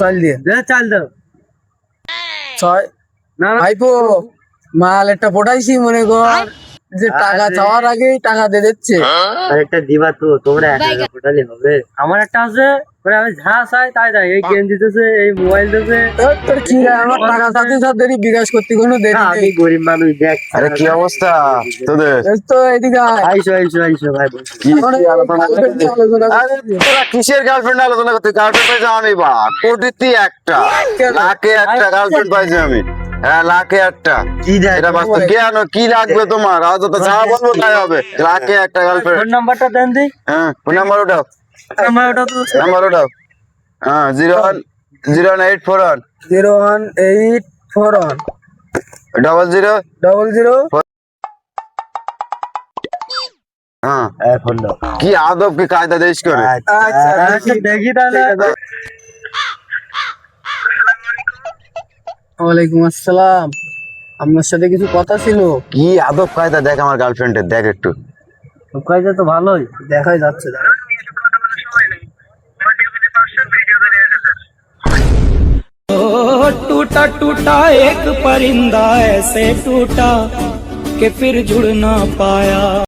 চাল দিয়ে চাল দাও। ছয় না না, ভাইপো মাল একটা পটাইছি মনে কর যে টাকা চাওয়ার আগেই টাকা দিয়ে দিচ্ছে। আরেকটা দিবা তো, তোমরা একা ফোটালে হবে? আমার একটা আছে, ওরে আমি যা চাই তাই দেয়। এই গেম দিতেছে, এই মোবাইল দিতেছে। তোর কি রে, আমার টাকা সাথে সাথে দেরি বিকাশ করতে কোনো দেরি আমি নেই। গরিব মানুষ, দেখ। আরে কি অবস্থা তোদের? এই তো এদিকে আয়। আইসো আইসো আইসো ভাই, বসো। কি কি আলোচনা করছিস? আলোচনা আরে তোরা কিসের গার্লফ্রেন্ড আলোচনা করছিস? গার্লফ্রেন্ড পাইছি আমি বা কোটিতে একটা, লাখে একটা গার্লফ্রেন্ড পাইছি আমি। হ্যাঁ, লাখে একটা। কি দেখ এটা বাস্তব। কেন কি লাগবে তোমার? আজ তো যা বলবো তাই হবে। লাখে একটা গার্লফ্রেন্ড। ফোন নাম্বারটা দেন দি। হ্যাঁ, ফোন নাম্বার ওঠাও, আমার ওটা তো নাম্বার ওঠাও। হ্যাঁ, 01841 01841 00 00। হ্যাঁ, ফোন দাও। কি আদব কি কায়দা দেশ করে। আচ্ছা, দেখি তাহলে। ওয়ালাইকুম আসসালাম, আপনার সাথে কিছু কথা ছিল। কি আদব কায়দা দেখ আমার গার্লফ্রেন্ডের, দেখ একটু। কাজে তো ভালোই। দেখাই যাচ্ছে দাঁড়া। टूटा टूटा एक परिंदा ऐसे टूटा कि फिर जुड़ ना पाया।